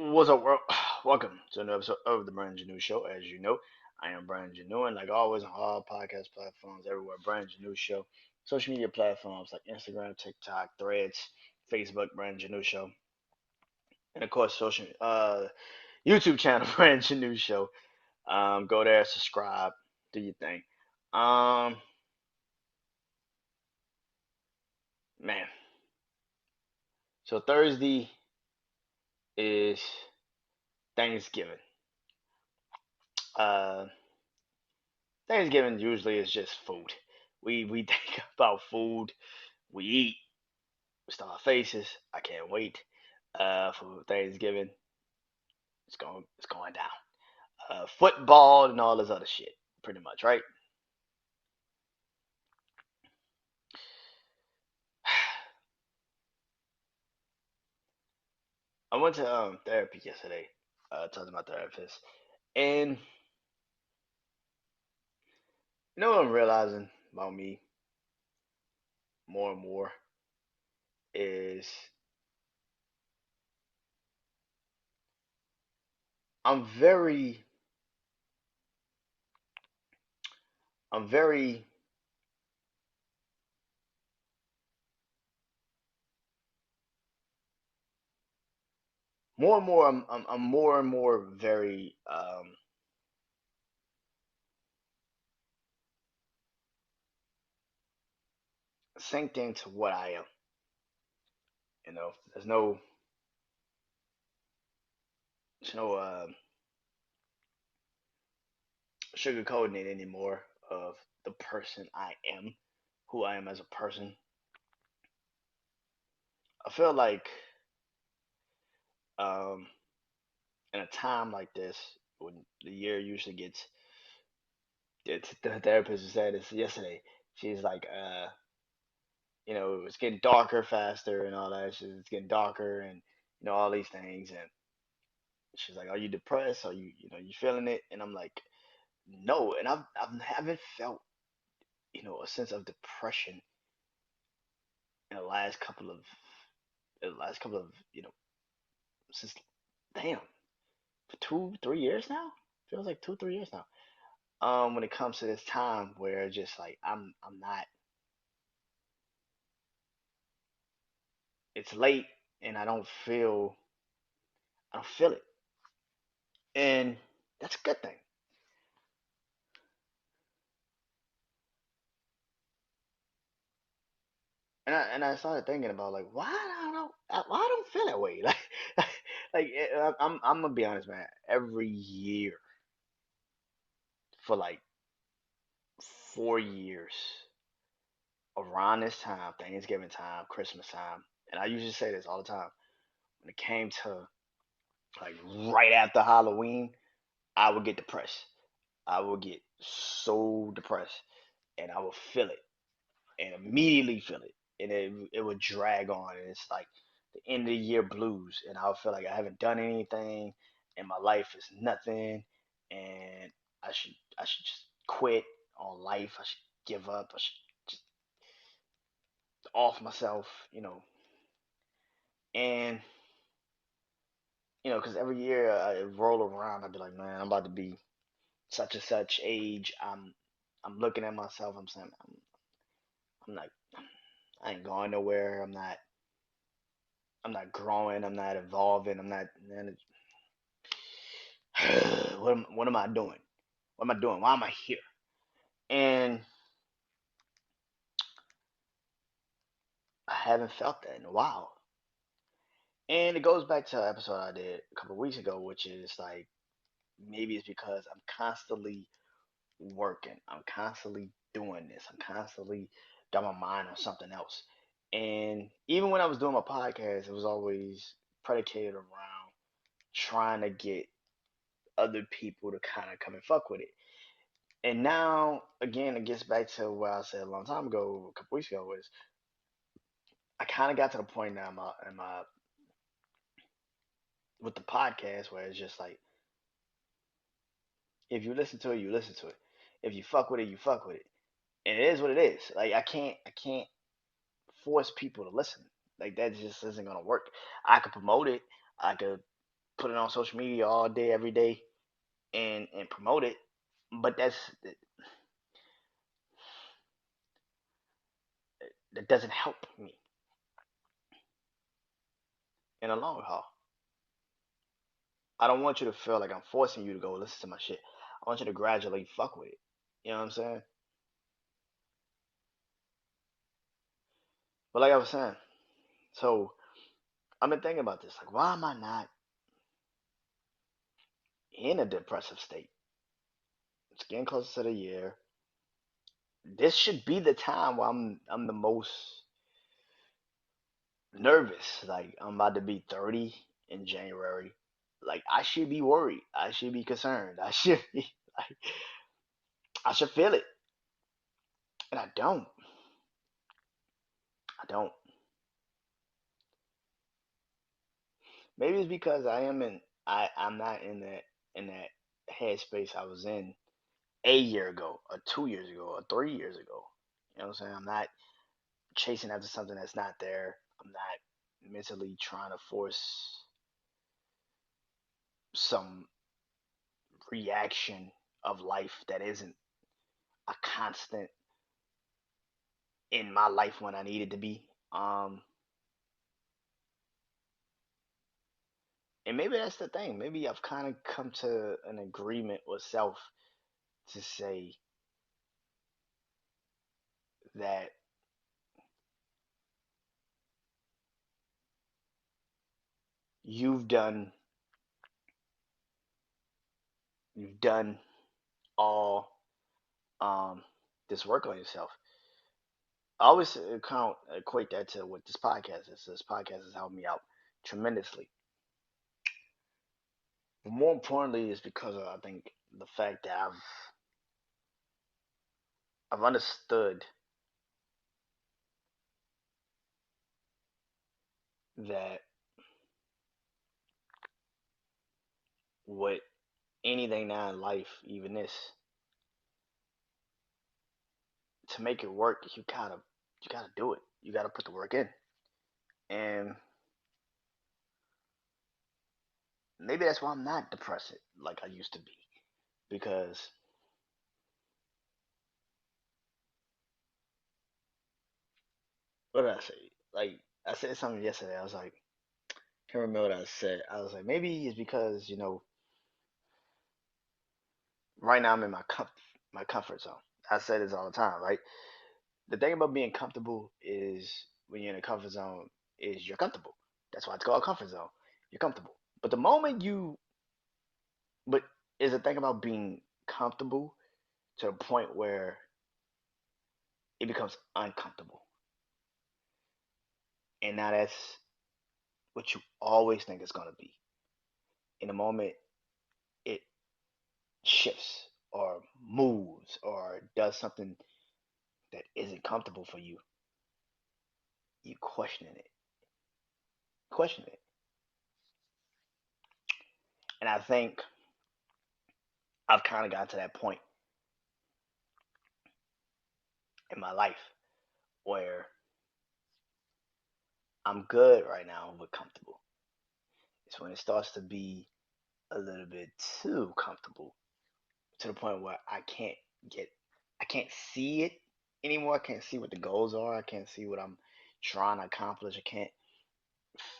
What's up, world? Welcome to another episode of the Brand New Show. As you know, I am Brand New, and like always on all podcast platforms everywhere, Brand New Show. Social media platforms like Instagram, TikTok, Threads, Facebook, Brand New Show, and of course, social YouTube channel, Brand New Show. Go there, subscribe, do your thing. Um, man. So Thursday is Thanksgiving. Uh, Thanksgiving usually is just food. We think about food. We eat, we start our faces. I can't wait for Thanksgiving. It's going down. Football and all this other shit, pretty much, right? I went to therapy yesterday. Talking to my therapist, and you know what I'm realizing about me more and more is I'm very I'm very more and more I'm more and more very synced into what I am. There's no sugarcoating it anymore of the person I am, who I am as a person. I feel like um, in a time like this, when the year usually gets, the therapist said this yesterday. She's like, it's getting darker faster and all that. It's getting darker and all these things. And she's like, "Are you depressed? Are you feeling it?" And I'm like, "No." And I haven't felt a sense of depression in the last couple of since damn 2 3 years now. Feels like 2 3 years now. When it comes to this time where just like I'm not, it's late and I don't feel it, and that's a good thing. And I started thinking about like why I don't why I don't feel that way. I'm gonna be honest, man. Every year for like 4 years around this time, Thanksgiving time, Christmas time, and I usually say this all the time. When it came to like right after Halloween, I would get depressed. I would get so depressed, and I would feel it, and immediately feel it, and it would drag on, and it's like the end of the year blues, and I would feel like I haven't done anything, and my life is nothing, and I should just quit on life. I should give up. I should just off myself, and because every year I roll around, I'd be like, man, I'm about to be such and such age. I'm looking at myself. I'm saying I'm not. I ain't going nowhere. I'm not growing. I'm not evolving. I'm not. Man, what am I doing? What am I doing? Why am I here? And I haven't felt that in a while. And it goes back to an episode I did a couple of weeks ago, which is like maybe it's because I'm constantly working. I'm constantly doing this. I'm constantly got my mind on something else. And even when I was doing my podcast, it was always predicated around trying to get other people to kind of come and fuck with it. And now, again, it gets back to what I said a long time ago, a couple weeks ago, was I kind of got to the point now in my with the podcast where it's just like if you listen to it, you listen to it. If you fuck with it, you fuck with it, and it is what it is. Like I can't force people to listen. Like that just isn't gonna work. I could promote it. I could put it on social media all day, every day, and promote it. But that doesn't help me in the long haul. I don't want you to feel like I'm forcing you to go listen to my shit. I want you to gradually fuck with it. You know what I'm saying? But like I was saying, so I've been thinking about this. Like, why am I not in a depressive state? It's getting closer to the year. This should be the time where I'm the most nervous. Like I'm about to be 30 in January. Like I should be worried. I should be concerned. I should be like I should feel it. And I don't. I don't. Maybe it's because I'm not in that headspace I was in a year ago, or 2 years ago, or 3 years ago. You know what I'm saying? I'm not chasing after something that's not there. I'm not mentally trying to force some reaction of life that isn't a constant in my life when I need it to be. And maybe that's the thing. Maybe I've kind of come to an agreement with self to say that you've done you've done all um this work on yourself. I always kind of equate that to what this podcast is. This podcast has helped me out tremendously. But more importantly, is because of, I think, the fact that I've understood that what anything now in life, even this, to make it work, you gotta do it. You gotta put the work in. And maybe that's why I'm not depressed like I used to be. Because what did I say? Like I said something yesterday. I was like, can't remember what I said. I was like, maybe it's because right now I'm in my comfort zone. I say this all the time, right? The thing about being comfortable is when you're in a comfort zone is you're comfortable. That's why it's called comfort zone. You're comfortable. But the moment you but is the thing about being comfortable to a point where it becomes uncomfortable. And now that's what you always think it's gonna be. In the moment it shifts or moves or does something that isn't comfortable for you, you question it. And I think I've kind of gotten to that point in my life where I'm good right now but comfortable. It's when it starts to be a little bit too comfortable to the point where get, I can't see it anymore. I can't see what the goals are. I can't see what I'm trying to accomplish. I can't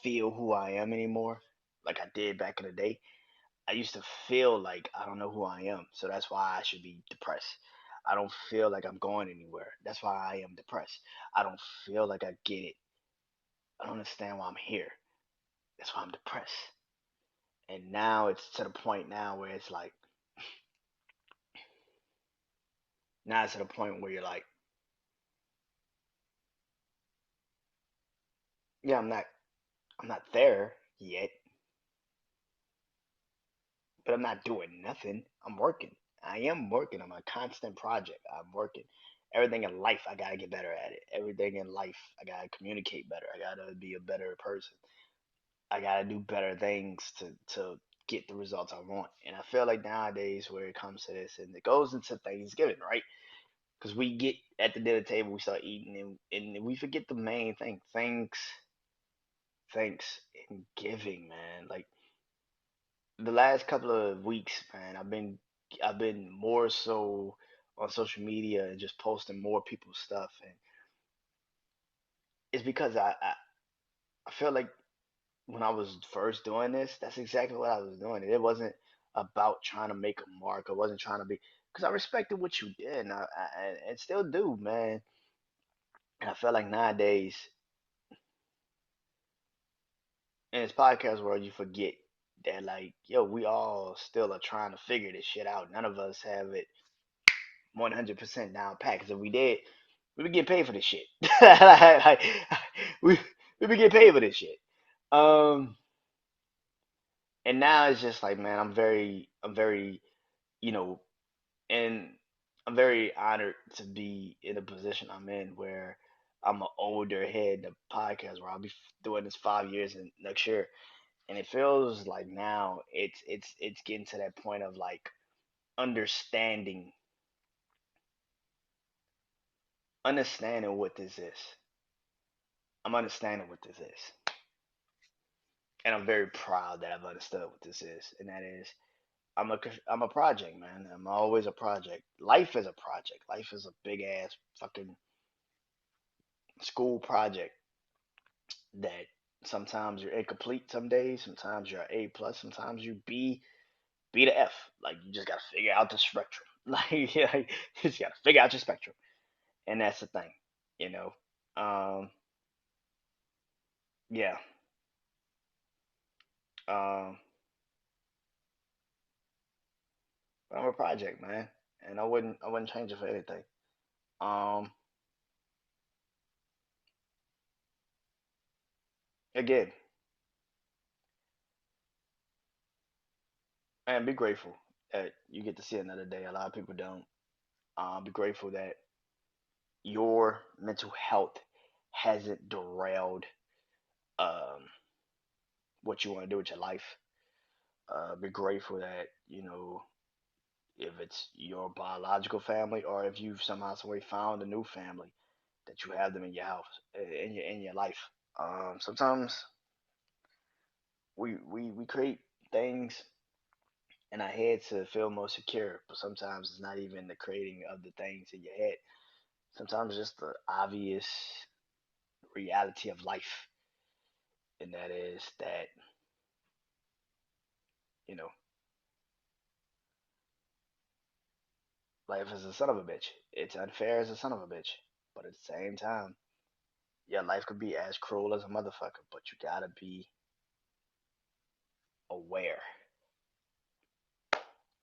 feel who I am anymore like I did back in the day. I used to feel like I don't know who I am, so that's why I should be depressed. I don't feel like I'm going anywhere. That's why I am depressed. I don't feel like I get it. I don't understand why I'm here. That's why I'm depressed. And now it's to the point now where it's like, now it's to the point where you're like, yeah, I'm not there yet, but I'm not doing nothing. I'm working. I am working. I'm a constant project. I'm working. Everything in life, I gotta get better at it. Everything in life, I gotta communicate better. I gotta be a better person. I gotta do better things to get the results I want. And I feel like nowadays, where it comes to this, and it goes into Thanksgiving, right? Because we get at the dinner table, we start eating, and we forget the main thing: thanks and giving, man. Like the last couple of weeks, man, I've been more so on social media and just posting more people's stuff, and it's because I feel like when I was first doing this, that's exactly what I was doing. It wasn't about trying to make a mark. I wasn't trying to be because I respected what you did, and still do, man. And I feel like nowadays in this podcast world, you forget that, like, yo, we all still are trying to figure this shit out. None of us have it 100% down pat. Because if we did, we would get paid for this shit. Like, we we would get paid for this shit. Um, and now it's just like, man, I'm very, you know, and I'm very honored to be in a position I'm in where I'm an older head in the podcast where I'll be doing this 5 years and next year, and it feels like now it's getting to that point of like understanding understanding what this is. I'm understanding what this is, and I'm very proud that I've understood what this is, and that is I'm a project, man. I'm always a project. Life is a project. Life is a big ass fucking school project that sometimes you're incomplete some days, sometimes you're A plus, sometimes you B to F. Like you just gotta figure out the spectrum. Like, yeah, you just gotta figure out your spectrum. And that's the thing, you know. Um yeah. Um but I'm a project, man. And I wouldn't change it for anything. Um Again, man, be grateful that you get to see another day. A lot of people don't. Be grateful that your mental health hasn't derailed um what you want to do with your life. Be grateful that, if it's your biological family or if you've somehow some way found a new family, that you have them in your house, in your life. Sometimes we create things in our head to feel more secure, but sometimes it's not even the creating of the things in your head. Sometimes it's just the obvious reality of life, and that is that, you know life is a son of a bitch. It's unfair as a son of a bitch, but at the same time, your life could be as cruel as a motherfucker, but you gotta be aware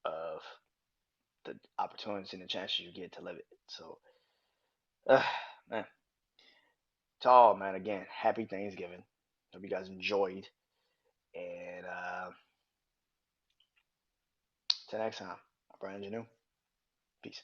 of the opportunities and the chances you get to live it. So, uh, man, to all, man, again, happy Thanksgiving. Hope you guys enjoyed. And till next time, I'm Brian Janu. Peace.